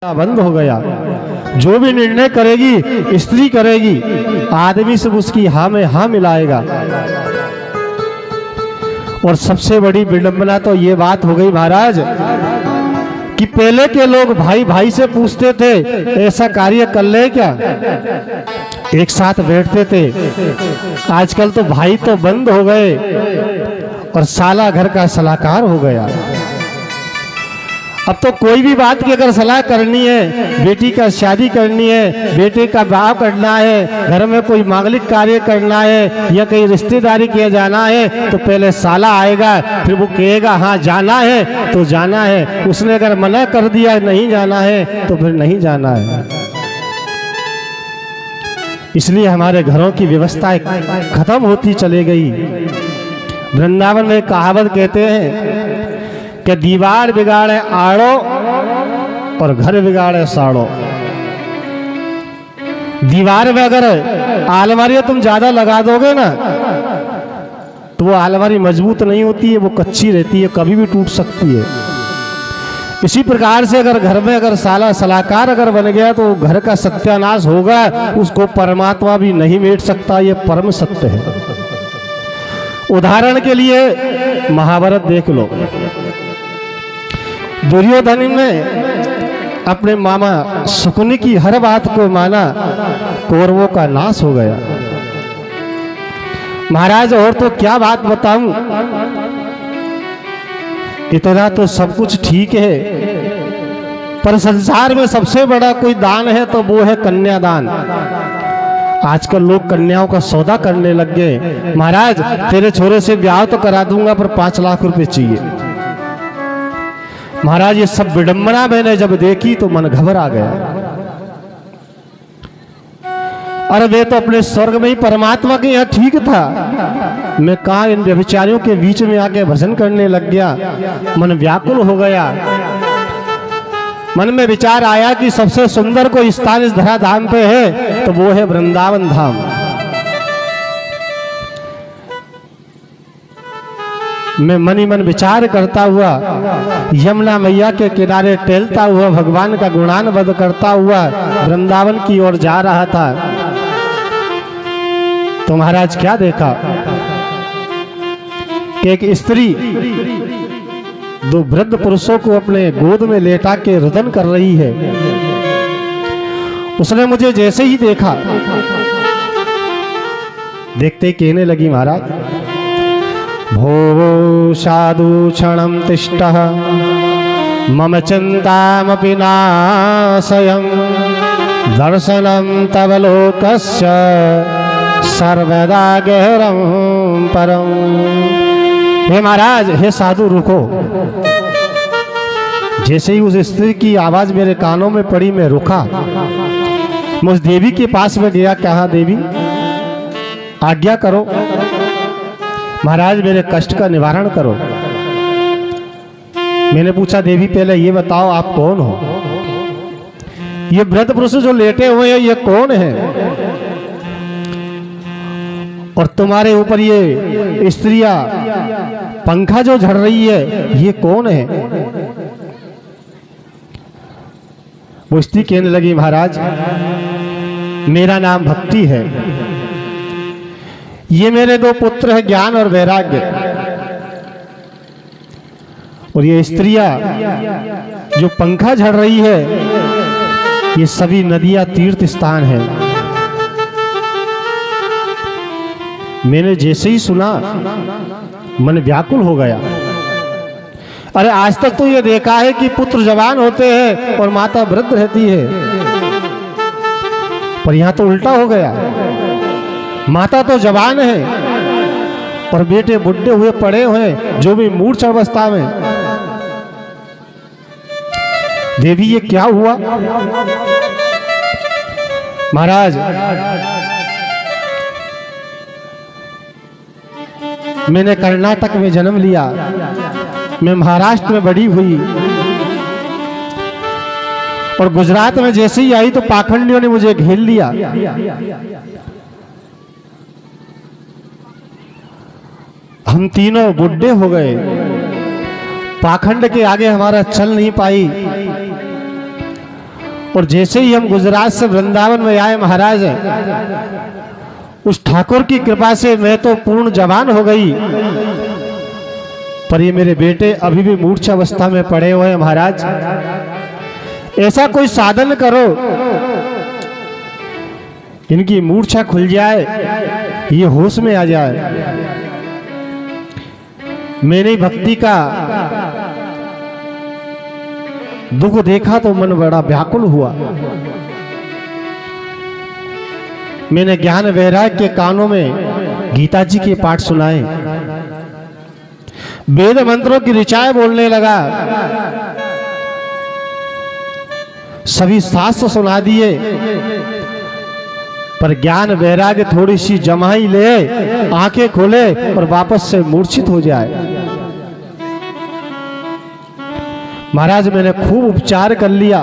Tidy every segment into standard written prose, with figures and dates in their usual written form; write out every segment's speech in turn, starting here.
बंद हो गया। जो भी निर्णय करेगी स्त्री करेगी, आदमी सब उसकी हाँ में हाँ मिलाएगा। और सबसे बड़ी विडंबना तो ये बात हो गई महाराज कि पहले के लोग भाई भाई से पूछते थे ऐसा कार्य कर ले क्या, एक साथ बैठते थे। आजकल तो भाई तो बंद हो गए और साला घर का सलाहकार हो गया। अब तो कोई भी बात की अगर सलाह करनी है, बेटी का शादी करनी है, बेटे का ब्याह करना है, घर में कोई मांगलिक कार्य करना है या कहीं रिश्तेदारी किया जाना है, तो पहले साला आएगा, फिर वो कहेगा हाँ जाना है तो जाना है। उसने अगर मना कर दिया नहीं जाना है तो फिर नहीं जाना है। इसलिए हमारे घरों की व्यवस्था खत्म होती चली गई। वृंदावन में कहावत कहते हैं कि दीवार बिगाड़े आड़ो और घर बिगाड़े साड़ो। दीवार में अगर आलमारी तुम ज्यादा लगा दोगे ना तो वो आलमारी मजबूत नहीं होती है, वो कच्ची रहती है, कभी भी टूट सकती है। इसी प्रकार से अगर घर में अगर सलाहकार अगर बन गया तो घर का सत्यानाश होगा, उसको परमात्मा भी नहीं मेट सकता। ये परम सत्य है। उदाहरण के लिए महाभारत देख लो। दुर्योधन ने अपने मामा शकुनि की हर बात को माना, कौरवों का नाश हो गया। महाराज और तो क्या बात बताऊं, इतना तो सब कुछ ठीक है, पर संसार में सबसे बड़ा कोई दान है तो वो है कन्यादान। आजकल लोग कन्याओं का सौदा करने लग गए। महाराज तेरे छोरे से ब्याह तो करा दूंगा पर 5 लाख रुपए चाहिए। महाराज ये सब विडंबना मैंने जब देखी तो मन घबरा गया। अरे वे तो अपने स्वर्ग में ही परमात्मा के यहाँ ठीक था, मैं कहा इन व्यभिचारियों के बीच में आके भजन करने लग गया। मन व्याकुल हो गया। मन में विचार आया कि सबसे सुंदर कोई स्थान इस धरा धाम पे है तो वो है वृंदावन धाम। मैं मन ही मन विचार करता हुआ यमुना मैया के किनारे टहलता हुआ भगवान का गुणानुवाद करता हुआ वृंदावन की ओर जा रहा था। तो महाराज क्या देखा कि एक स्त्री 2 वृद्ध पुरुषों को अपने गोद में लेटा के रुदन कर रही है। उसने मुझे जैसे ही देखा, देखते कहने लगी, महाराज भो साधु क्षणं तिष्ठः मम चिंतामपि नाशयं दर्शनं तव लोकस्य सर्वदा गहरं परम। हे महाराज, हे साधु रुको। जैसे ही उस स्त्री की आवाज मेरे कानों में पड़ी मैं रुका। मैं उस देवी के पास में गया, कहा देवी आज्ञा करो, महाराज मेरे कष्ट का निवारण करो। मैंने पूछा देवी पहले ये बताओ आप कौन हो? ये वृद्ध पुरुष जो लेटे हुए हैं ये कौन है? और तुम्हारे ऊपर ये स्त्रियां पंखा जो झड़ रही है ये कौन है? वो स्त्री कहने लगी, महाराज मेरा नाम भक्ति है, ये मेरे 2 पुत्र हैं ज्ञान और वैराग्य। और ये स्त्रियां जो पंखा झड़ रही है ये सभी नदियां तीर्थ स्थान है। मैंने जैसे ही सुना मन व्याकुल हो गया। अरे आज तक तो ये देखा है कि पुत्र जवान होते हैं और माता वृद्ध रहती है, पर यहां तो उल्टा हो गया। माता तो जवान है और बेटे बुढ़े हुए पड़े हुए, जो भी मूर्छ अवस्था में। देवी ये क्या हुआ? महाराज मैंने कर्नाटक में जन्म लिया, मैं महाराष्ट्र में बड़ी हुई और गुजरात में जैसे ही आई तो पाखंडियों ने मुझे घेर लिया। हम तीनों बुढ़े हो गए, पाखंड के आगे हमारा चल नहीं पाई। और जैसे ही हम गुजरात से वृंदावन में आए महाराज, उस ठाकुर की कृपा से मैं तो पूर्ण जवान हो गई, पर ये मेरे बेटे अभी भी मूर्छा अवस्था में पड़े हुए हैं। महाराज ऐसा कोई साधन करो इनकी मूर्छा खुल जाए, ये होश में आ जाए। मैंने भक्ति का दुख देखा तो मन बड़ा व्याकुल हुआ। मैंने ज्ञान वैराग्य के कानों में गीता जी के पाठ सुनाए, वेद मंत्रों की ऋचाएं बोलने लगा, सभी शास्त्र सुना दिए, पर ज्ञान वैराग्य थोड़ी सी जमाई ले, आंखें खोले और वापस से मूर्छित हो जाए। महाराज मैंने खूब उपचार कर लिया,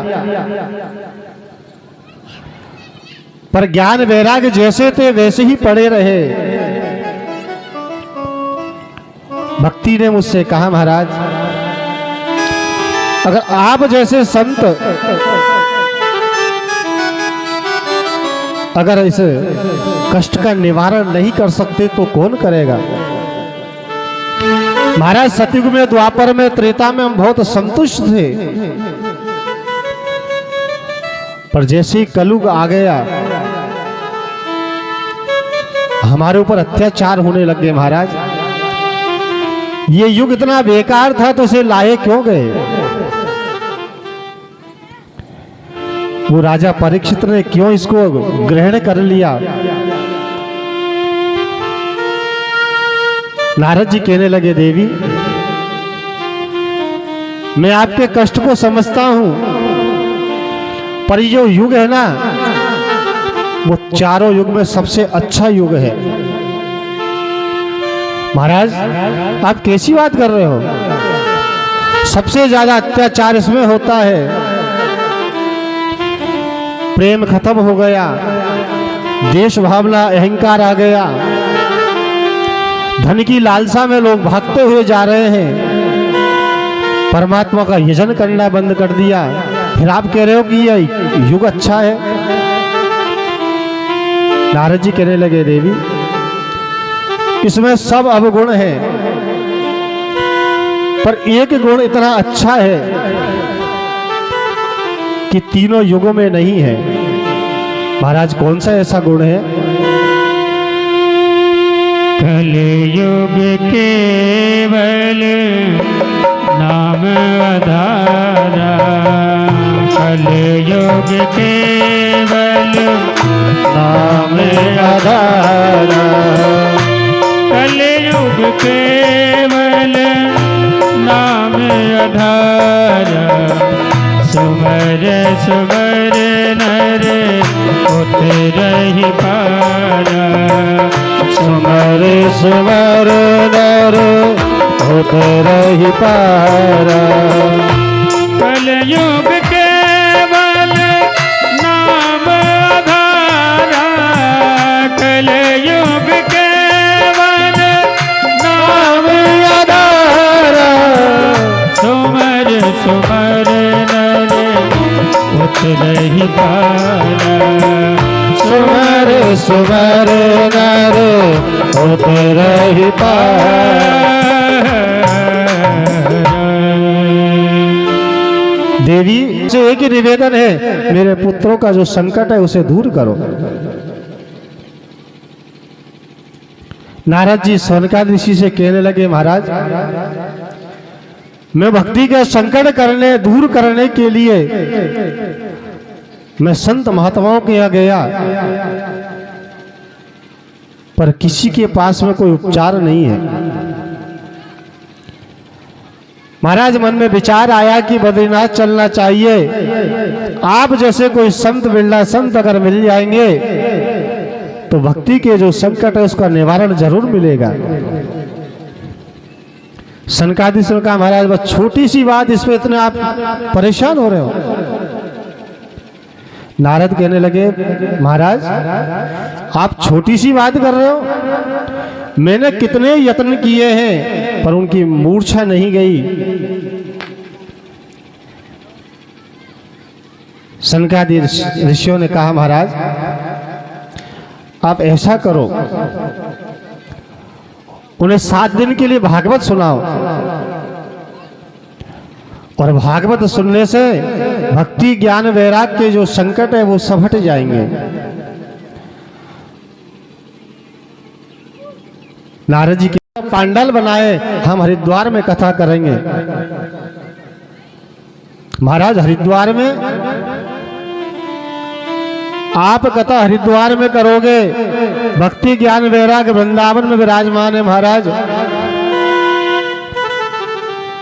पर ज्ञान वैराग्य जैसे थे वैसे ही पड़े रहे। भक्ति ने मुझसे कहा, महाराज अगर आप जैसे संत अगर इस कष्ट का निवारण नहीं कर सकते तो कौन करेगा। महाराज सतयुग में, द्वापर में, त्रेता में हम बहुत संतुष्ट थे, पर जैसे ही कलयुग आ गया हमारे ऊपर अत्याचार होने लग गए। महाराज ये युग इतना बेकार था तो इसे लाए क्यों गए। वो राजा परीक्षित ने क्यों इसको ग्रहण कर लिया। नारद जी कहने लगे, देवी मैं आपके कष्ट को समझता हूं, पर ये जो युग है ना वो चारों युग में सबसे अच्छा युग है। महाराज आप कैसी बात कर रहे हो, सबसे ज्यादा अत्याचार इसमें होता है। प्रेम खत्म हो गया, देश भावना अहंकार आ गया, धन की लालसा में लोग भागते हुए जा रहे हैं, परमात्मा का यजन करना बंद कर दिया। फिर आप कह रहे हो कि यह युग अच्छा है। नारद जी कहने लगे, देवी इसमें सब अवगुण है, पर एक गुण इतना अच्छा है कि तीनों युगों में नहीं है। महाराज कौन सा ऐसा गुण है। कलयुग केवल नाम आधारा, कलयुग केवल नाम आधारा, कलयुग केवल नाम आधारा, सुमर सुमर नर उतरहि पारा, सुमर सुमर नर उतरहि पारा। कलयुग केवल नाम आधारा, कलयुग केवल नाम आधारा, सुमर सुमर नर उतरहि पारा, सुमर सुमर नर उतरहि पारा। देवी से एक ही निवेदन है, मेरे पुत्रों का जो संकट है उसे दूर करो। नारद जी सनकादिक ऋषि से कहने लगे, महाराज मैं भक्ति का संकट दूर करने के लिए मैं संत महात्माओं के यहाँ गया, पर किसी के पास में कोई उपचार नहीं है। महाराज मन में विचार आया कि बद्रीनाथ चलना चाहिए। आप जैसे कोई संत बिरला संत अगर मिल जाएंगे तो भक्ति के जो संकट है उसका निवारण जरूर मिलेगा। सनकादिक ने कहा, महाराज बस छोटी सी बात, इसमें इतने आप परेशान हो रहे हो। नारद कहने लगे, महाराज आप छोटी सी बात कर रहे हो, मैंने कितने यत्न किए हैं पर उनकी मूर्छा नहीं गई। सनकादि ऋषियों ने कहा महाराज आप ऐसा करो, उन्हें 7 दिन के लिए भागवत सुनाओ और भागवत सुनने से भक्ति ज्ञान वैराग के जो संकट है वो सब हट जाएंगे। नारद जी के पांडाल बनाए, हम हरिद्वार में कथा करेंगे। महाराज हरिद्वार में आप कथा हरिद्वार में करोगे, भक्ति ज्ञान वैराग वृंदावन में विराजमान है। महाराज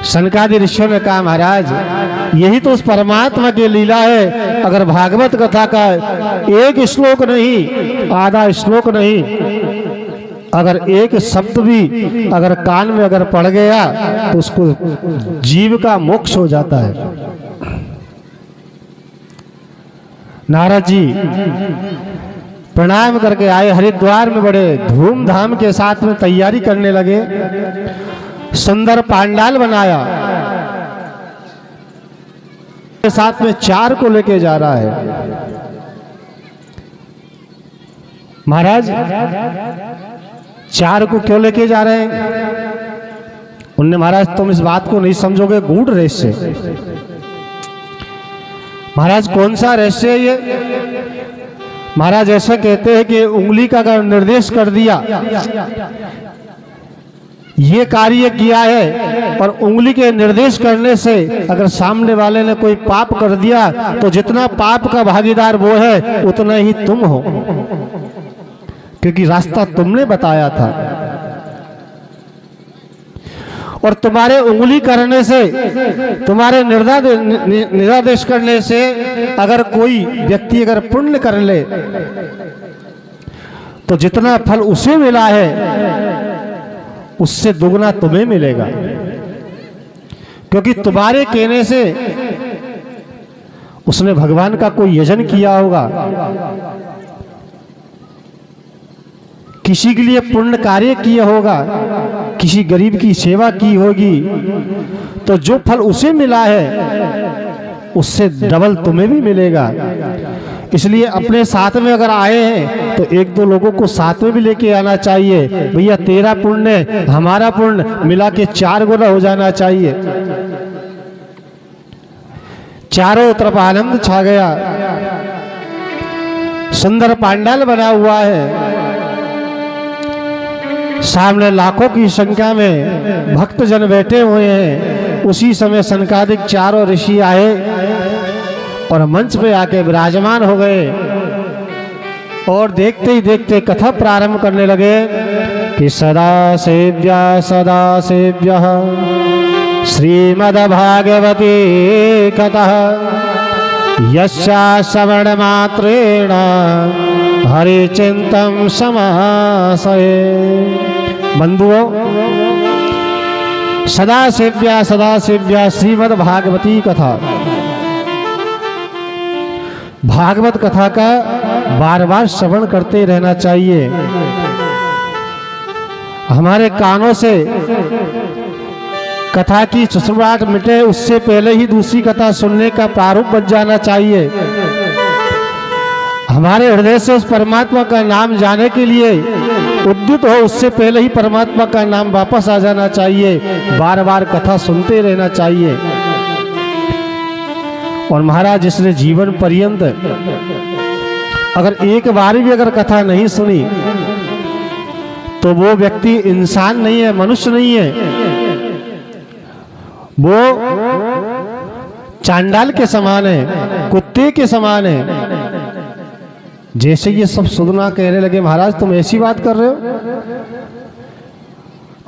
सनकादि ऋषियों ने कहा महाराज यही तो उस परमात्मा की लीला है। अगर भागवत कथा का एक श्लोक नहीं, आधा श्लोक नहीं, अगर एक शब्द भी अगर कान में अगर पड़ गया तो उसको जीव का मोक्ष हो जाता है। नारद जी प्रणाम करके आए, हरिद्वार में बड़े धूमधाम के साथ में तैयारी करने लगे। सुंदर पांडाल बनाया, के साथ में 4 को लेके जा रहा है। महाराज 4 को क्यों लेके जा रहे हैं? उनने महाराज तुम इस बात को नहीं समझोगे, गूढ़ रहस्य। महाराज कौन सा रहस्य है ये? महाराज ऐसा कहते हैं कि उंगली का अगर निर्देश कर दिया, ये कार्य किया है, और उंगली के निर्देश करने से अगर सामने वाले ने कोई पाप कर दिया तो जितना पाप का भागीदार वो है उतना ही तुम हो, क्योंकि रास्ता तुमने बताया था। और तुम्हारे उंगली करने से, तुम्हारे निर्देश करने से अगर कोई व्यक्ति अगर पुण्य कर ले तो जितना फल उसे मिला है उससे दुगना तुम्हें मिलेगा, क्योंकि तुम्हारे कहने से उसने भगवान का कोई यजन किया होगा, किसी के लिए पुण्य कार्य किया होगा, किसी गरीब की सेवा की होगी, तो जो फल उसे मिला है उससे डबल तुम्हें भी मिलेगा। इसलिए अपने साथ में अगर आए हैं तो 1-2 लोगों को साथ में भी लेके आना चाहिए। भैया तेरा पुण्य हमारा पुण्य मिला के 4 गुना हो जाना चाहिए। चारों तरफ आनंद छा गया। सुंदर पांडाल बना हुआ है, सामने लाखों की संख्या में भक्तजन बैठे हुए हैं। उसी समय सनकादिक 4 ऋषि आए और मंच पे आके विराजमान हो गए और देखते ही देखते कथा प्रारंभ करने लगे कि सदा सेव्य श्रीमद्भागवती कथा यस्या श्रवण मात्रेण हरिचिंतन समासये। बंधुओं, सदा सेव्या श्रीमद्भागवती कथा, भागवत कथा का बार बार श्रवण करते रहना चाहिए। हमारे कानों से कथा की सुसुराहट मिटे उससे पहले ही दूसरी कथा सुनने का प्रारूप बन जाना चाहिए। हमारे हृदय से उस परमात्मा का नाम जाने के लिए उद्युत हो उससे पहले ही परमात्मा का नाम वापस आ जाना चाहिए। बार बार कथा सुनते रहना चाहिए। और महाराज जिसने जीवन पर्यंत अगर एक बार भी अगर कथा नहीं सुनी तो वो व्यक्ति इंसान नहीं है, मनुष्य नहीं है, वो चांडाल के समान है, कुत्ते के समान है। जैसे ये सब सुनना कहने लगे महाराज तुम ऐसी बात कर रहे हो,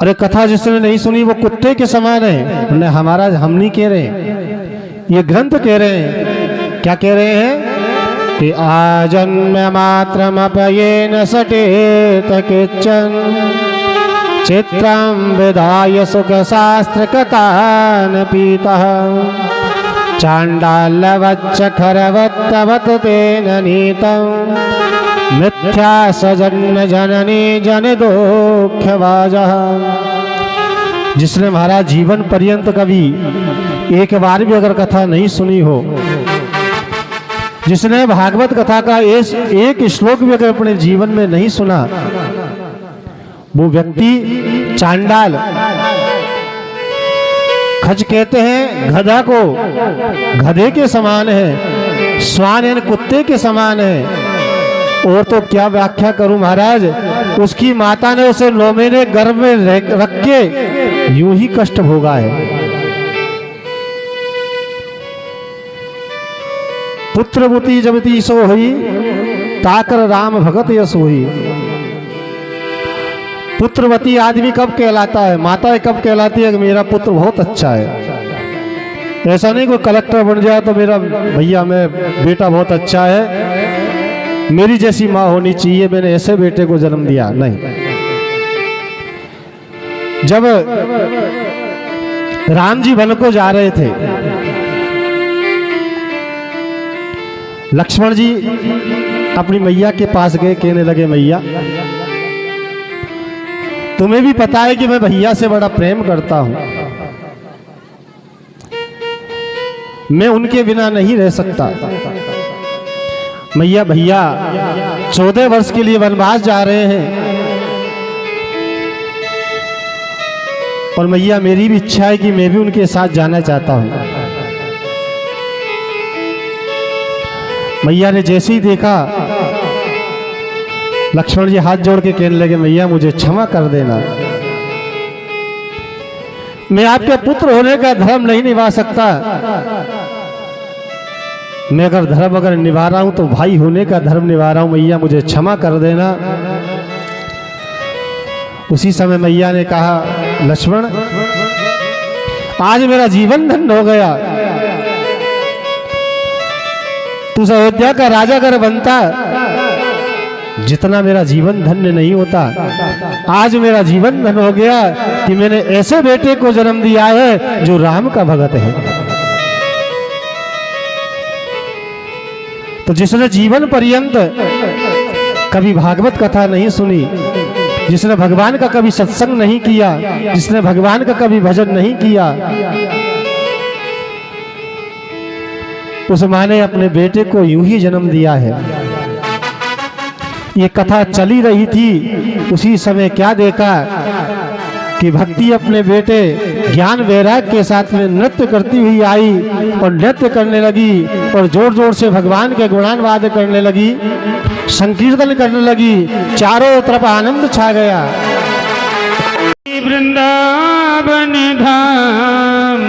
अरे कथा जिसने नहीं सुनी वो कुत्ते के समान है। महाराज हम नहीं कह रहे, ये ग्रंथ कह रहे हैं। क्या कह रहे हैं कि आजन्म मात्रमपयेन सटेत किच्चन चित्रं विधाय सुख शास्त्र कथान पीतः चांडालवच्च खरवत्तवत तेन नीतं मिथ्या सजन जननी जन दोख्यवाजः। जिसने महाराज जीवन पर्यंत कभी एक बार भी अगर कथा नहीं सुनी हो, जिसने भागवत कथा का एक श्लोक भी अगर अपने जीवन में नहीं सुना, वो व्यक्ति चांडाल। खच कहते हैं गधा को, गधे के समान है, स्वान यानी कुत्ते के समान है। और तो क्या व्याख्या करूं महाराज, उसकी माता ने उसे 9 महीने गर्भ में रख के यूं ही कष्ट भोगा है। पुत्रवती जबती सो हुई, ताकर राम भगत यश हुई। पुत्रवती आदमी कब कहलाता है, माता कब कहलाती है कि मेरा पुत्र बहुत अच्छा है। ऐसा नहीं कोई कलेक्टर बन जाए तो मेरा भैया मैं बेटा बहुत अच्छा है, मेरी जैसी माँ होनी चाहिए, मैंने ऐसे बेटे को जन्म दिया। नहीं, जब राम जी वन को जा रहे थे, लक्ष्मण जी अपनी मैया के पास गए, कहने लगे मैया तुम्हें भी पता है कि मैं भैया से बड़ा प्रेम करता हूं, मैं उनके बिना नहीं रह सकता। मैया भैया 14 वर्ष के लिए वनवास जा रहे हैं, और मैया मेरी भी इच्छा है कि मैं भी उनके साथ जाना चाहता हूं। मैया ने जैसे ही देखा, लक्ष्मण जी हाथ जोड़ के कहने लगे मैया मुझे क्षमा कर देना, मैं आपके पुत्र होने का धर्म नहीं निभा सकता, मैं अगर धर्म निभा रहा हूं तो भाई होने का धर्म निभा रहा हूं, मैया मुझे क्षमा कर देना। उसी समय मैया ने कहा लक्ष्मण आज मेरा जीवन धन्य हो गया, तू अयोध्या का राजा अगर बनता, जितना मेरा जीवन धन्य नहीं होता, आज मेरा जीवन धन्य हो गया कि मैंने ऐसे बेटे को जन्म दिया है जो राम का भगत है। तो जिसने जीवन पर्यंत कभी भागवत कथा नहीं सुनी, जिसने भगवान का कभी सत्संग नहीं किया, जिसने भगवान का कभी भजन नहीं किया, उस माँ ने अपने बेटे को यूं ही जन्म दिया है। ये कथा चली रही थी, उसी समय क्या देखा कि भक्ति अपने बेटे ज्ञान वैराग के साथ में नृत्य करती हुई आई और नृत्य करने लगी और जोर जोर से भगवान के गुणानुवाद करने लगी, संकीर्तन करने लगी, चारों तरफ आनंद छा गया। वृंदावन धाम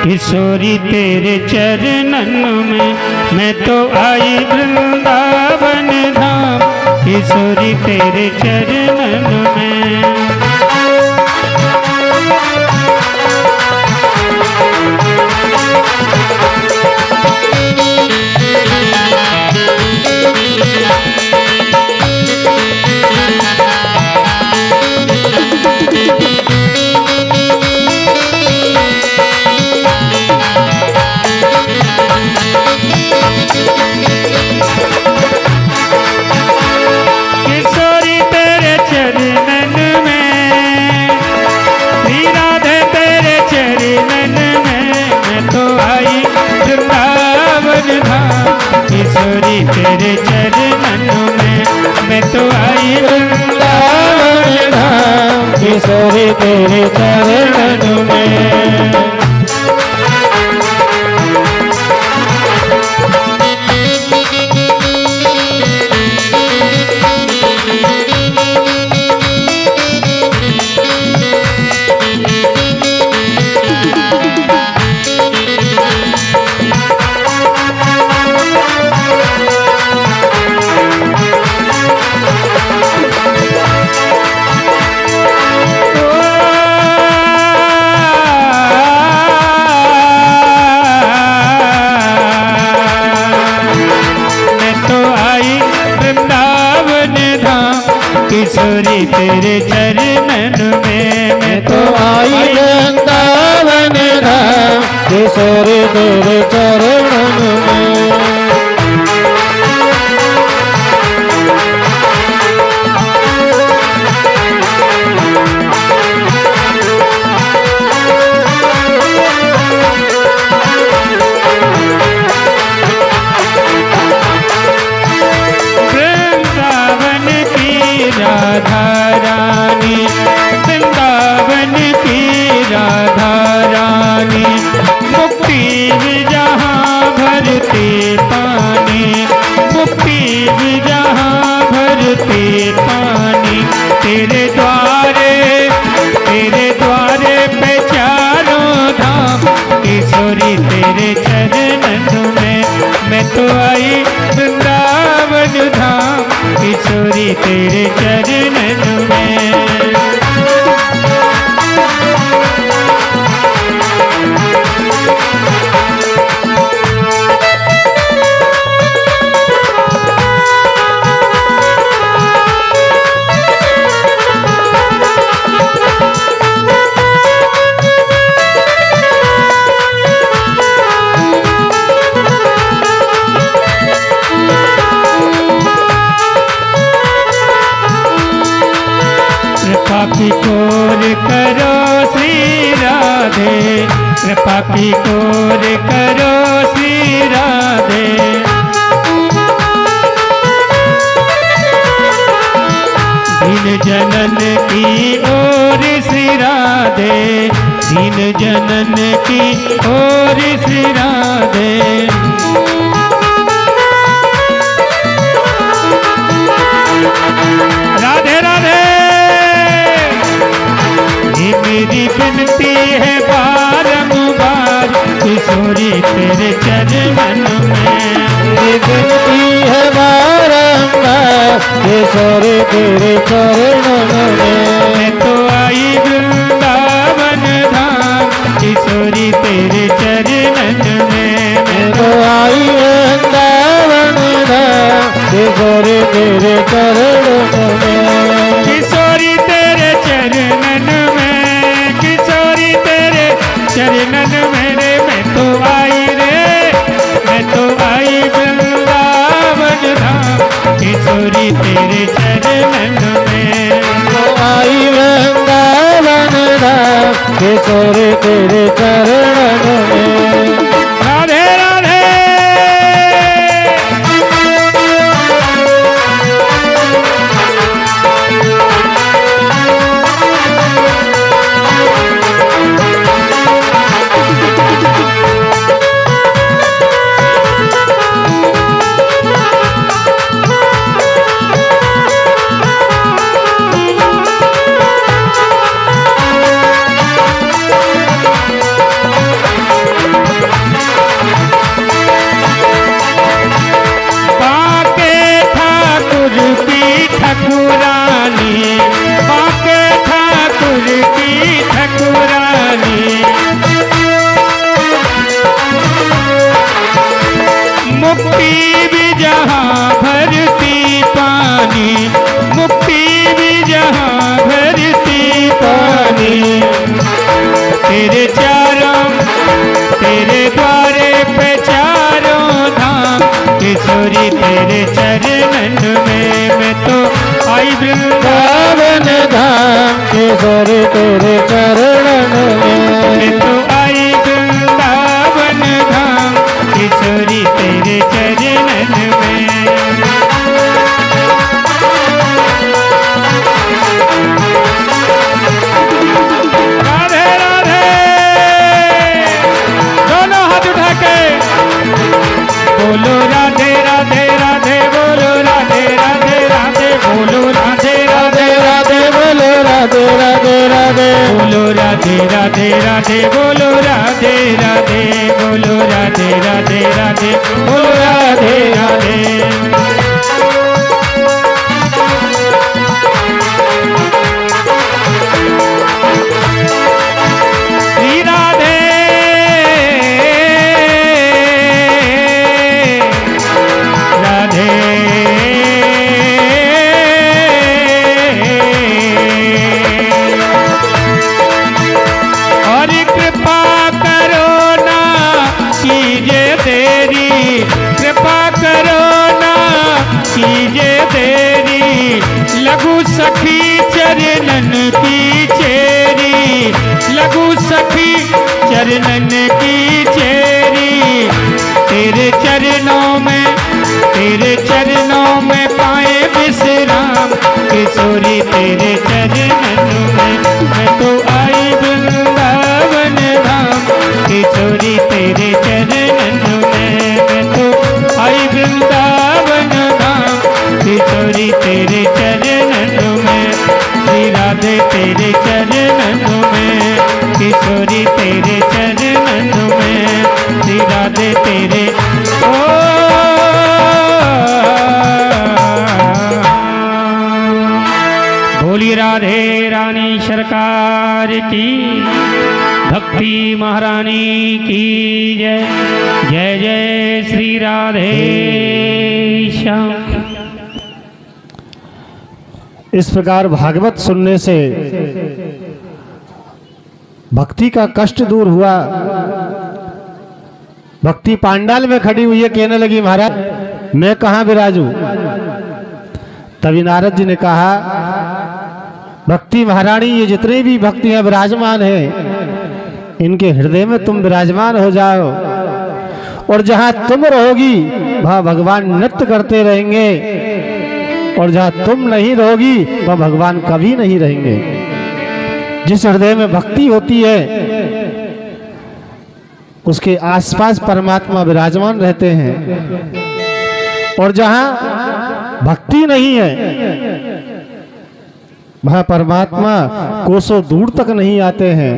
किशोरी तेरे चरणन में मैं तो आई, वृंदावन धाम किशोरी तेरे चरणन में। किशोरी तेरे चरणों में मैं तो आई, वृंदावन धाम किशोरी तेरे चरणों में। किशोरी तेरे चरणन में मैं तो आई, वृंदावन धाम किशोरी तेरे चरणन में। तेरे चरणन में। कृपा की कोर करो श्री राधे, कृपा की कोर करो श्री राधे। दीन जनन की ओर श्री राधे, दीन जनन की ओर श्री राधे। राधे राधे। ये मेरी विनती है बारंबार किशोरी तेरे चरणन में। ये विनती है बारंबार किशोरी तेरे चरणन में। मैं तो आई वृंदावन धाम किशोरी तेरे चरणन में। मैं तो आई वृंदावन धाम किशोरी तेरे चरणन में। किशोरी तेरे चरणन में, किशोरी तेरे चरणन में रे। मैं तो आई रे, मैं तो आई वृंदावन धाम किशोरी तेरे चरणन में। तो आई वृंदावन धाम किशोरी तेरे चरणन में। राधे राधे। ठाकुरानी, बाके ठाकुर की ठाकुरानी। मुक्ति भी जहाँ भरती पानी, मुक्ति भी जहाँ भरती पानी। तेरे चारों, तेरे द्वारे पे चारों धाम किशोरी तेरे चरणन में। मैं तो आई वृंदावन धाम किशोरी तेरे चरणन में। मैं तो आई वृंदावन धाम किशोरी तेरे चरणन में। राधे राधे। दोनों हाथ उठा के बोलो राधे राधे राधे, बोलो राधे राधे राधे, बोलो राधे राधे राधे, बोलो राधे राधे राधे, बोलो राधे राधे राधे, बोलो राधे राधे, बोलो राधे राधे राधे, बोलो राधे राधे। श्री राधे राधे। और कृपा करो ना कीजिए तेरी, कृपा करो ना कीजिए तेरी। लघु सखी चरणन की चेरी, लघु सखी चरणन की चेरी। तेरे चरणों में, तेरे चरणों में पाए विश्राम किशोरी तेरे चरणन में। मैं तो आई वृंदावन धाम किशोरी तेरे चरणन में। मैं तो आई वृंदावन धाम किशोरी तेरे चरणन में। श्री राधे तेरे चरणन में, किशोरी तेरे चरणन भक्ति महारानी की जय। जय जय श्री राधे श्याम। इस प्रकार भागवत सुनने से भक्ति का कष्ट दूर हुआ। भक्ति पांडाल में खड़ी हुई है, कहने लगी महाराज मैं कहाँ विराजू। तभी नारद जी ने कहा भक्ति महारानी ये जितने भी भक्तियां विराजमान हैं इनके हृदय में तुम विराजमान हो जाओ, और जहां तुम रहोगी वहां भगवान नृत्य करते रहेंगे, और जहां तुम नहीं रहोगी वह भगवान कभी नहीं रहेंगे। जिस हृदय में भक्ति होती है उसके आसपास परमात्मा विराजमान रहते हैं, और जहां भक्ति नहीं है वह परमात्मा कोसों दूर तक नहीं आते हैं।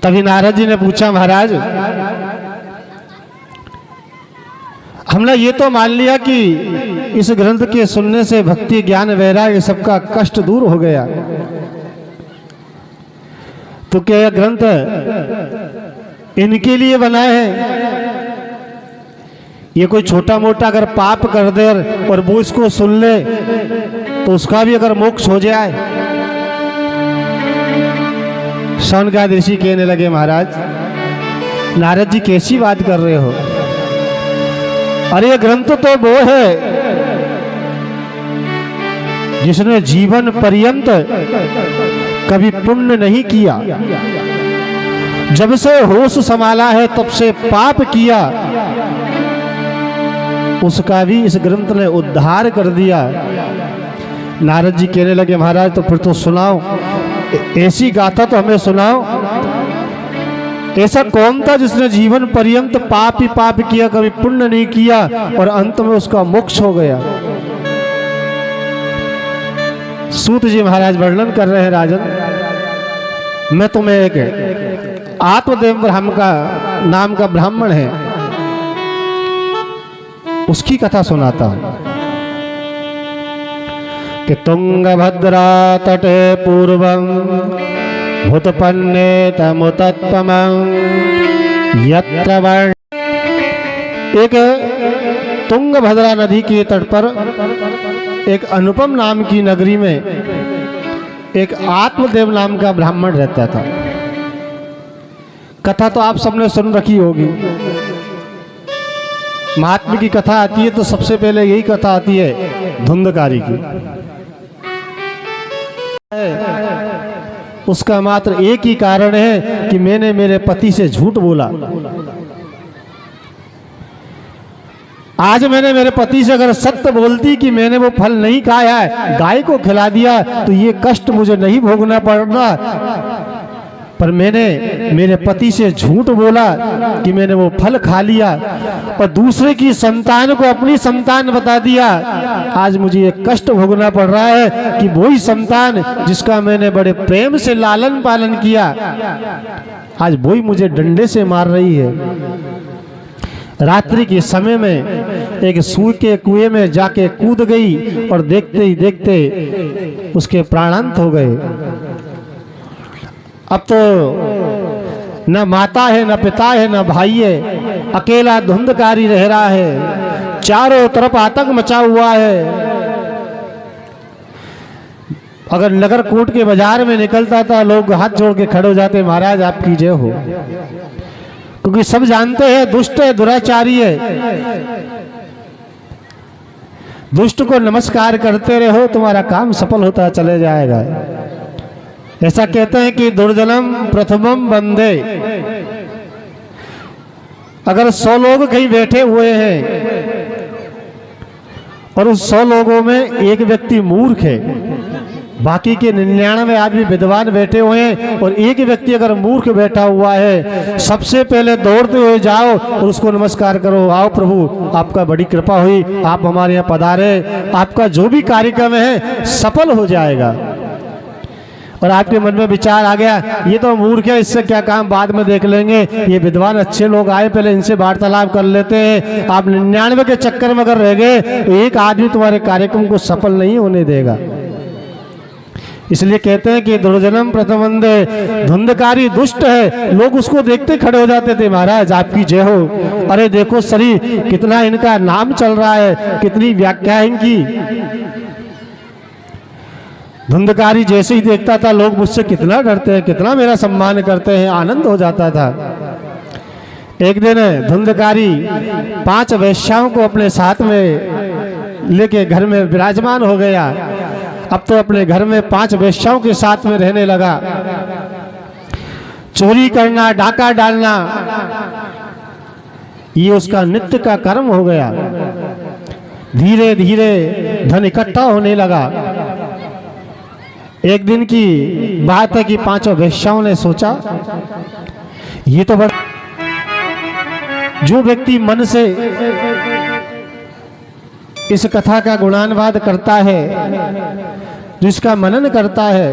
तभी नारद जी ने पूछा महाराज हमने ये तो मान लिया कि इस ग्रंथ के सुनने से भक्ति ज्ञान वैराग्य सबका कष्ट दूर हो गया, तो क्या यह ग्रंथ इनके लिए बना है? ये कोई छोटा मोटा अगर पाप कर दे और वो इसको सुन ले तो उसका भी अगर मोक्ष हो जाए? शौनकादिक ऋषि कहने लगे महाराज नारद जी कैसी बात कर रहे हो, अरे ये ग्रंथ तो वो है जिसने जीवन पर्यंत कभी पुण्य नहीं किया, जब से होश संभाला है तब से पाप किया, उसका भी इस ग्रंथ ने उद्धार कर दिया। नारद जी कहने लगे महाराज तो फिर तो सुनाओ, ऐसी गाथा तो हमें सुनाओ। ऐसा कौन था जिसने जीवन पर्यंत पाप ही पाप किया, कभी पुण्य नहीं किया और अंत में उसका मोक्ष हो गया? सूत जी महाराज वर्णन कर रहे हैं राजन, मैं तुम्हें एक आत्मदेव ब्राह्मण का नाम का ब्राह्मण है उसकी कथा सुनाता हूं कि तुंगभद्रा तटे पूर्वं भूतपन्ने तमुतत्तमं यत्र वर्ण। एक तुंगभद्रा नदी के तट पर एक अनुपम नाम की नगरी में एक आत्मदेव नाम का ब्राह्मण रहता था। कथा तो आप सबने सुन रखी होगी। महात्मा की कथा आती है तो सबसे पहले यही कथा आती है धुंधकारी की। उसका मात्र एक ही कारण है कि मैंने मेरे पति से झूठ बोला। आज मैंने मेरे पति से अगर सत्य बोलती कि मैंने वो फल नहीं खाया है, गाय को खिला दिया, तो ये कष्ट मुझे नहीं भोगना पड़ना। पर मैंने मेरे पति से झूठ बोला कि मैंने वो फल खा लिया और दूसरे की संतान को अपनी संतान बता दिया। आज मुझे ये कष्ट भोगना पड़ रहा है कि वही संतान जिसका मैंने बड़े प्रेम से लालन पालन किया, आज वही मुझे डंडे से मार रही है। रात्रि के समय में एक सूर्य के कुएं में जाके कूद गई और देखते ही देखते उसके प्राणांत हो गए। अब तो न माता है, न पिता है, न भाई है, अकेला धुंधकारी रह रहा है, चारों तरफ आतंक मचा हुआ है। अगर नगर कोट के बाजार में निकलता था लोग हाथ जोड़ के खड़े हो जाते, महाराज आपकी जय हो, क्योंकि सब जानते हैं दुष्ट है, दुराचारी है। दुष्ट को नमस्कार करते रहो, तुम्हारा काम सफल होता चले जाएगा। ऐसा कहते हैं कि दुर्जनम प्रथमम बंदे। अगर 100 लोग कहीं बैठे हुए हैं और उस 100 लोगों में एक व्यक्ति मूर्ख है, बाकी के 99 आदमी विद्वान बैठे हुए हैं और एक व्यक्ति अगर मूर्ख बैठा हुआ है, सबसे पहले दौड़ते हुए जाओ और उसको नमस्कार करो, आओ प्रभु आपका बड़ी कृपा हुई, आप हमारे यहाँ पधारे, आपका जो भी कार्यक्रम है सफल हो जाएगा। और आपके मन में विचार आ गया ये तो मूर्ख है, इससे क्या काम, बाद में देख लेंगे, ये विद्वान अच्छे लोग आए पहले इनसे वार्तालाप कर लेते हैं। आप 99 के चक्कर में अगर रह गए तो एक आदमी तुम्हारे कार्यक्रम को सफल नहीं होने देगा। इसलिए कहते हैं कि दुर्जनम प्रथमंदे, धुंधकारी दुष्ट है। लोग उसको देखते खड़े हो जाते थे, महाराज आपकी जय हो। अरे देखो सरी कितना इनका नाम चल रहा है, कितनी व्याख्या इनकी। धुंधकारी जैसे ही देखता था लोग मुझसे कितना डरते हैं, कितना मेरा सम्मान करते हैं, आनंद हो जाता था। एक दिन धुंधकारी 5 वेश्याओं को अपने साथ में लेके घर में विराजमान हो गया। अब तो अपने घर में 5 वेश्याओं के साथ में रहने लगा। चोरी करना, डाका डालना, ये उसका नित्य का कर्म हो गया। धीरे धीरे धन इकट्ठा होने लगा। एक दिन की बात है कि 5 वेश्याओं ने सोचा ये तो बड़ा, जो व्यक्ति मन से इस कथा का गुणानुवाद करता है, जिसका मनन करता है,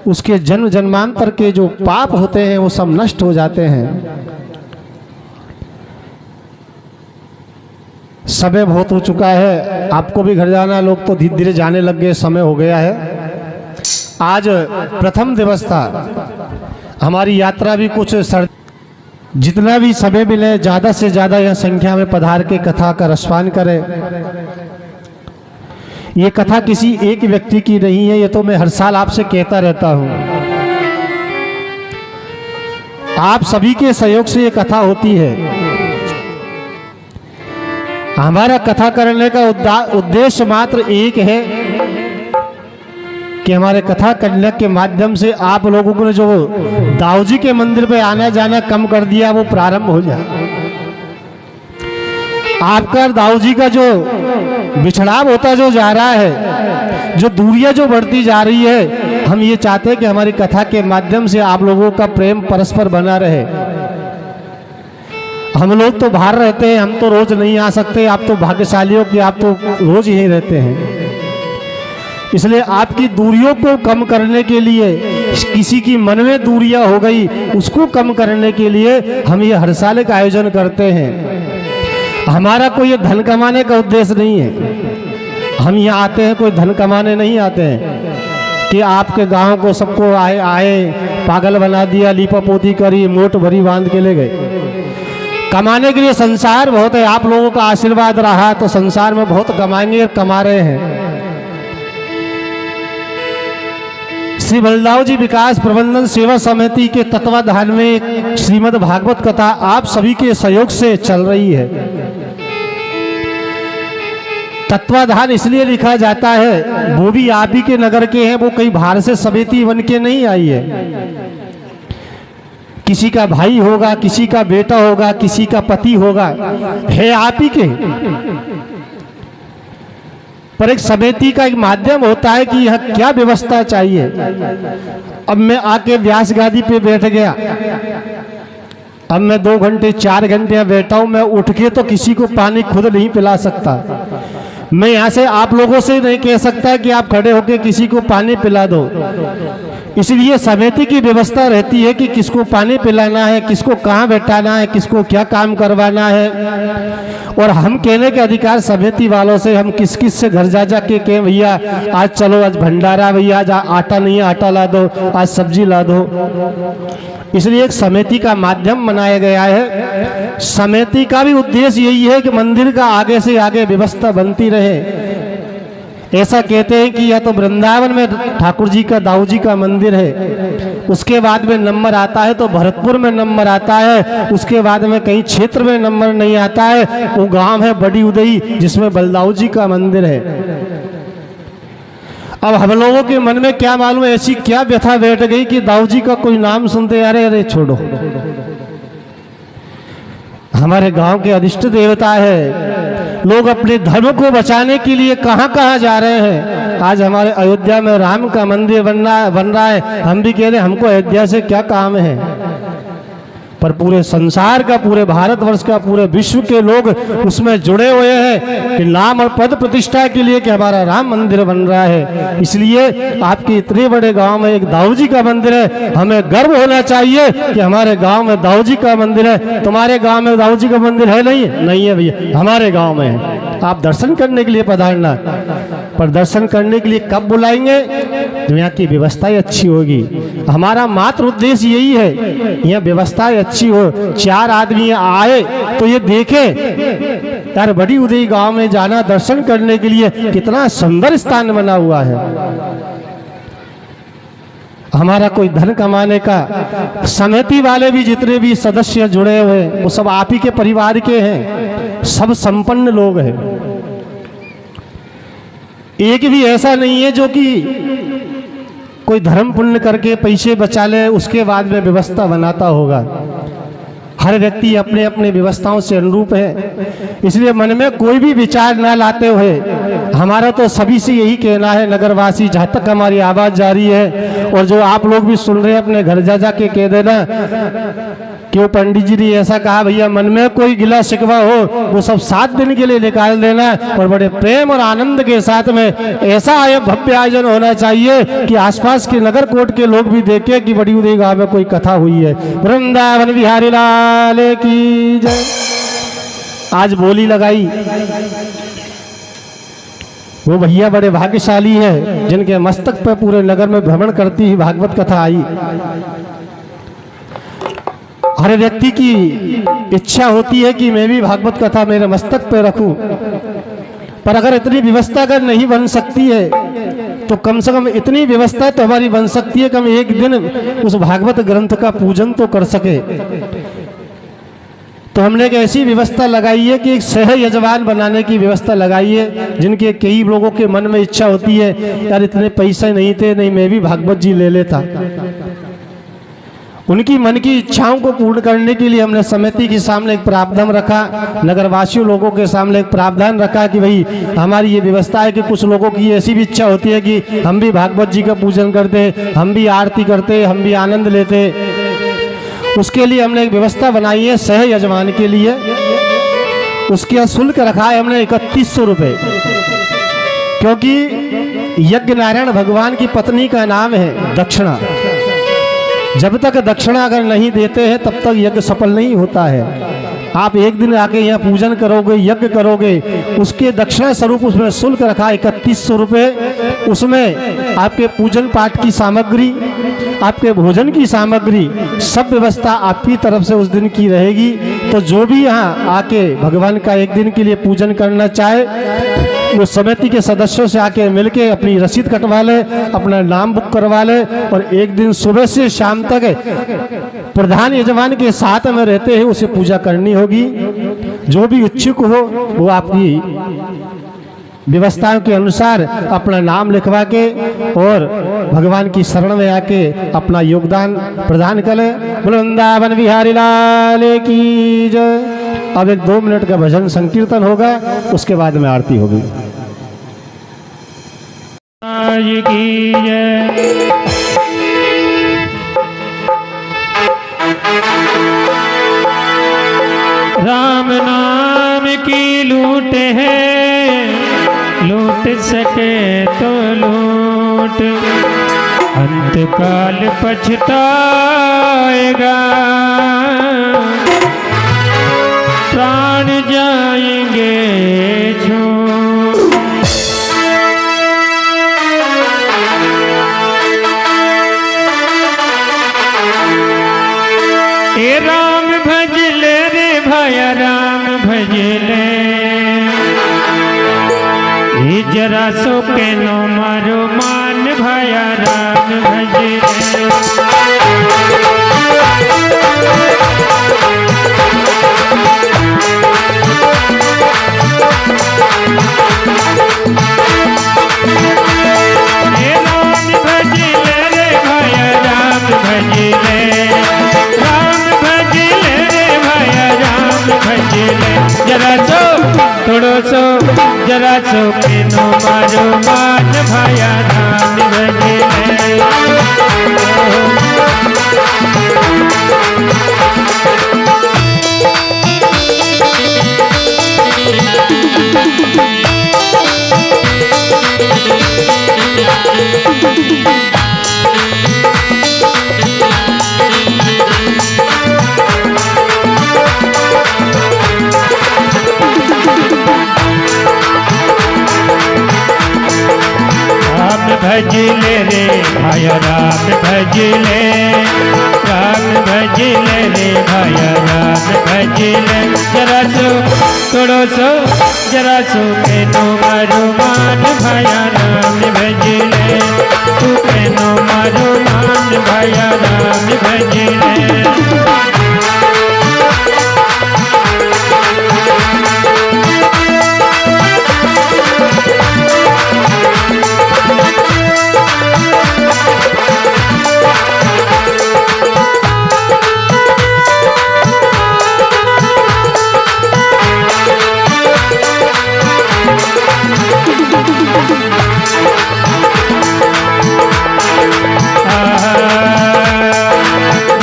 उसके जन्म जन्मांतर के जो पाप होते हैं वो सब नष्ट हो जाते हैं। समय बहुत हो चुका है, आपको भी घर जाना, लोग तो धीरे धीरे जाने लग गए, समय हो गया है। आज प्रथम दिवस था, हमारी यात्रा भी कुछ जितना भी समय मिले ज्यादा से ज्यादा यह संख्या में पधार के कथा का रसपान करें। ये कथा किसी एक व्यक्ति की नहीं है, ये तो मैं हर साल आपसे कहता रहता हूं। आप सभी के सहयोग से ये कथा होती है। हमारा कथा करने का उद्देश्य मात्र एक है कि हमारे कथा करने के माध्यम से आप लोगों को जो दाऊ जी के मंदिर पे आना जाना कम कर दिया वो प्रारंभ हो जाए। आपका दाऊ जी का जो बिछड़ाव होता जो जा रहा है, जो दूरियां जो बढ़ती जा रही है, हम ये चाहते हैं कि हमारी कथा के माध्यम से आप लोगों का प्रेम परस्पर बना रहे। हम लोग तो बाहर रहते हैं, हम तो रोज नहीं आ सकते, आप तो भाग्यशाली हो कि आप तो रोज यहीं रहते हैं। इसलिए आपकी दूरियों को कम करने के लिए, किसी की मन में दूरियां हो गई उसको कम करने के लिए हम ये हर साल का आयोजन करते हैं। हमारा कोई ये धन कमाने का उद्देश्य नहीं है। हम यहाँ आते हैं कोई धन कमाने नहीं आते हैं कि आपके गांव को सबको आए पागल बना दिया, लीपा पोती करी, मोट भरी बांध के ले गए। कमाने के लिए संसार बहुत है, आप लोगों का आशीर्वाद रहा तो संसार में बहुत कमाएंगे और कमा रहे हैं। श्री बलदाऊ जी विकास प्रबंधन सेवा समिति के तत्वाधान में श्रीमद् भागवत कथा आप सभी के सहयोग से चल रही है। तत्वाधान इसलिए लिखा जाता है, वो भी आप ही के नगर के हैं, वो कहीं बाहर से समिति बन के नहीं आई है। किसी का भाई होगा, किसी का बेटा होगा, किसी का पति होगा, है आप ही के। पर एक समिति का एक माध्यम होता है कि यह क्या व्यवस्था चाहिए। अब मैं आके व्यास गादी पे बैठ गया, अब मैं 2 घंटे 4 घंटे बैठा हूं, मैं उठ के तो किसी को पानी खुद नहीं पिला सकता। मैं यहाँ से आप लोगों से नहीं कह सकता कि आप खड़े होकर किसी को पानी पिला दो। इसलिए समिति की व्यवस्था रहती है कि किसको पानी पिलाना है, किसको कहाँ बैठाना है, किसको क्या काम करवाना है। और हम कहने के अधिकार समिति वालों से, हम किस किस से घर जा के कहें भैया आज चलो, आज भंडारा, भैया आज आटा नहीं है आटा ला दो, आज सब्जी ला दो। इसलिए एक समिति का माध्यम बनाया गया है। समिति का भी उद्देश्य यही है कि मंदिर का आगे से आगे व्यवस्था बनती रहे। ऐसा कहते हैं कि यह तो वृंदावन में ठाकुर जी का, दाऊ जी का मंदिर है, उसके बाद में नंबर आता है तो भरतपुर में नंबर आता है, उसके बाद में कहीं क्षेत्र में नंबर नहीं आता है। वो गांव है बड़ी उदई जिसमें बलदाऊ जी का मंदिर है। अब हम लोगों के मन में क्या मालूम ऐसी क्या व्यथा बैठ गई कि दाऊ जी का कोई नाम सुनते अरे अरे छोड़ो, हमारे गांव के अधिष्ट देवता है। लोग अपने धर्म को बचाने के लिए कहां कहां जा रहे हैं। आज हमारे अयोध्या में राम का मंदिर बन रहा है, हम भी कह रहे हैं हमको अयोध्या से क्या काम है। पर पूरे संसार का, पूरे भारतवर्ष का, पूरे विश्व के लोग उसमें जुड़े हुए हैं कि नाम और पद प्रतिष्ठा के लिए कि हमारा राम मंदिर बन रहा है। इसलिए आपके इतने बड़े गांव में एक दाऊ जी का मंदिर है, हमें गर्व होना चाहिए कि हमारे गांव में दाऊ जी का मंदिर है। तुम्हारे गांव में दाऊ जी का मंदिर है नहीं है? नहीं है भैया, हमारे गांव में है। आप दर्शन करने के लिए पधारना, पर दर्शन करने के लिए कब बुलाएंगे? तो यहाँ की व्यवस्थाएं अच्छी होगी। हमारा मात्र उद्देश्य यही है, यहाँ व्यवस्थाएं अच्छी हो, 4 आदमी आए तो ये देखे यार बड़ी उदय गांव में जाना दर्शन करने के लिए कितना सुंदर स्थान बना हुआ है। हमारा कोई धन कमाने का, समिति वाले भी जितने भी सदस्य जुड़े हुए वो सब आप ही के परिवार के हैं, सब संपन्न लोग हैं। एक भी ऐसा नहीं है जो कि कोई धर्म पुण्य करके पैसे बचा ले उसके बाद में व्यवस्था बनाता होगा। हर व्यक्ति अपने अपने व्यवस्थाओं से अनुरूप है, इसलिए मन में कोई भी विचार न लाते हुए हमारा तो सभी से यही कहना है, नगरवासी जहाँ तक हमारी आवाज़ जारी है और जो आप लोग भी सुन रहे हैं अपने घर जा के कह देना कि वो पंडित जी ने ऐसा कहा, भैया मन में कोई गिला शिकवा हो वो सब 7 दिन के लिए निकाल देना और बड़े प्रेम और आनंद के साथ में ऐसा भव्य आयोजन होना चाहिए कि आसपास के नगर कोट के लोग भी देखे कि बड़ी उदय गांव में कोई कथा हुई है। वृंदावन बिहारी लाल की जय। आज बोली लगाई वो भैया बड़े भाग्यशाली है जिनके मस्तक पर पूरे नगर में भ्रमण करती हुई भागवत कथा आई। हर व्यक्ति की इच्छा होती है कि मैं भी भागवत कथा मेरे मस्तक पे रखूं, पर अगर इतनी व्यवस्था अगर नहीं बन सकती है तो कम से कम इतनी व्यवस्था तो हमारी बन सकती है कि हम एक दिन उस भागवत ग्रंथ का पूजन तो कर सके। तो हमने एक ऐसी व्यवस्था लगाई है कि एक सह यजमान बनाने की व्यवस्था लगाई है, जिनके कई लोगों के मन में इच्छा होती है यार इतने पैसे नहीं थे, नहीं मैं भी भागवत जी ले लेता। उनकी मन की इच्छाओं को पूर्ण करने के लिए हमने समिति के सामने एक प्रावधान रखा, नगरवासियों लोगों के सामने एक प्रावधान रखा कि भाई हमारी ये व्यवस्था है कि कुछ लोगों की ऐसी भी इच्छा होती है कि हम भी भागवत जी का पूजन करते, हम भी आरती करते, हम भी आनंद लेते। उसके लिए हमने एक व्यवस्था बनाई है सह यजमान के लिए। उसके शुल्क रखा है हमने 3100 रुपये, क्योंकि यज्ञ नारायण भगवान की पत्नी का नाम है दक्षिणा। जब तक दक्षिणा अगर नहीं देते हैं तब तक यज्ञ सफल नहीं होता है। आप एक दिन आके यहाँ पूजन करोगे, यज्ञ करोगे, उसके दक्षिणा स्वरूप उसमें शुल्क रखा 3100 रुपये। उसमें आपके पूजन पाठ की सामग्री, आपके भोजन की सामग्री, सब व्यवस्था आपकी तरफ से उस दिन की रहेगी। तो जो भी यहाँ आके भगवान का एक दिन के लिए पूजन करना चाहे वो समिति के सदस्यों से आके मिलके अपनी रसीद कटवा ले, अपना नाम बुक करवा ले और एक दिन सुबह से शाम तक प्रधान यजमान के साथ में रहते हैं उसे पूजा करनी होगी। जो भी इच्छुक हो वो आपकी व्यवस्थाओं के अनुसार अपना नाम लिखवा के और भगवान की शरण में आके अपना योगदान प्रदान करें। वृंदावन बिहारी लाल की जय। अब एक 2 मिनट का भजन संकीर्तन होगा, उसके बाद में आरती होगी। राम नाम की लूट है, लूट सके तो लूट, अंतकाल पछताएगा, प्राण जाएंगे छूट। ए राम भज ले रे भाया राम भज ले, जरा सो के नो मारो मान भाया राम भज ले। जरा सो थोड़ो सो जरा सो के नो मारो मान भाया राम भजे। भज भजले, राम भजले रे भाया राम भजले। जरा सो थोड़ो सो जरा सो केनो मारो मान भाया राम भजले, तू केनो मारो मान भाया राम भजले।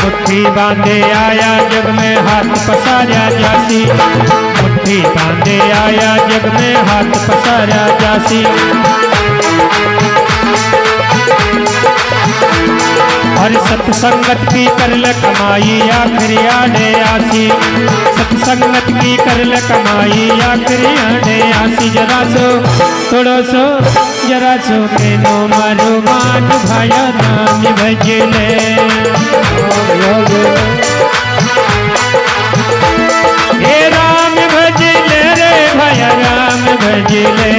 मुट्ठी बांधे आया जग में हाथ पसारा जासी, मुट्ठी बांधे आया जग में हाथ पसारा जासी। हर सत्संगत की करल कमाई आखिरी आड़े आसी, सत्संगत की करल कमाई आखिरी आड़े आसी। जरा सो थोड़ो सो जरा सो केनो मारो मान भाया राम भजले। हे राम भजले रे भाया राम भजले,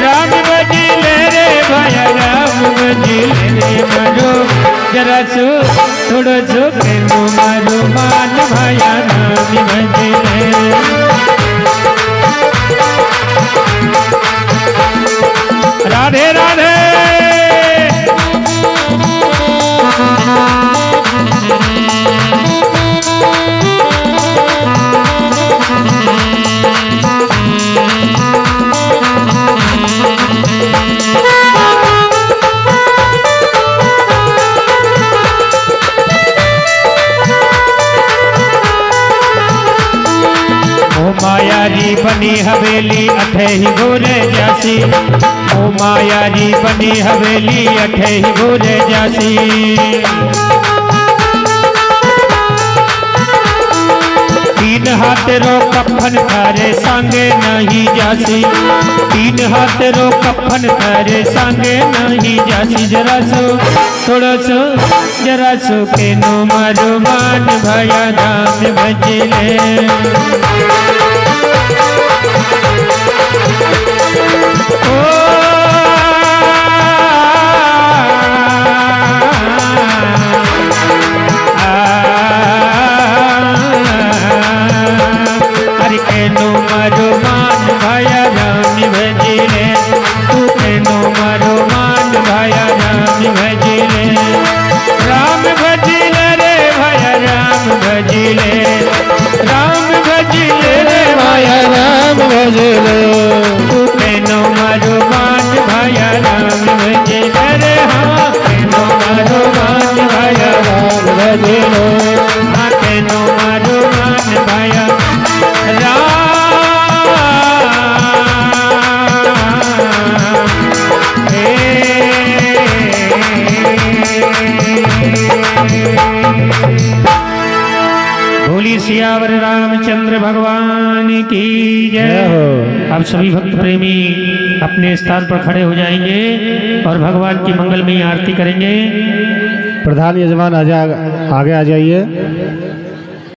राम भजले रे भाया राम भजले रे मारो जरा सो थोड़ो सो केनो मारो मान भाया राम भजले। राधे राधे। मायारी बनी हवेली अठे ही गोरे जासी, ओ मायारी बनी हवेली अठे ही गोरे जासी। तीन हाथ रो कफन थारे सांगे नहीं जासी, तीन हाथ रो कफन थारे सांगे नहीं जासी। जरा सो थोड़ो सो जरा सो केनो मारो मान भाया राम भजले। हरि केनो मारो मान भाया राम भजले, तू केनो मारो मान भाया राम भजले। राम भजले रे भाया राम भजले, राम भजले रे भाया राम भजले। तू केनो मारो मान भाया राम भजले रे, हाँ केनो मारो मान भाया राम भजले, हाँ केनो मारो मान भाया राम। बोली सियावर रामचंद्र भगवान की जय। अब सभी भक्त प्रेमी अपने स्थान पर खड़े हो जाएंगे और भगवान की मंगलमयी आरती करेंगे। प्रधान यजमान आगे आ जाइए।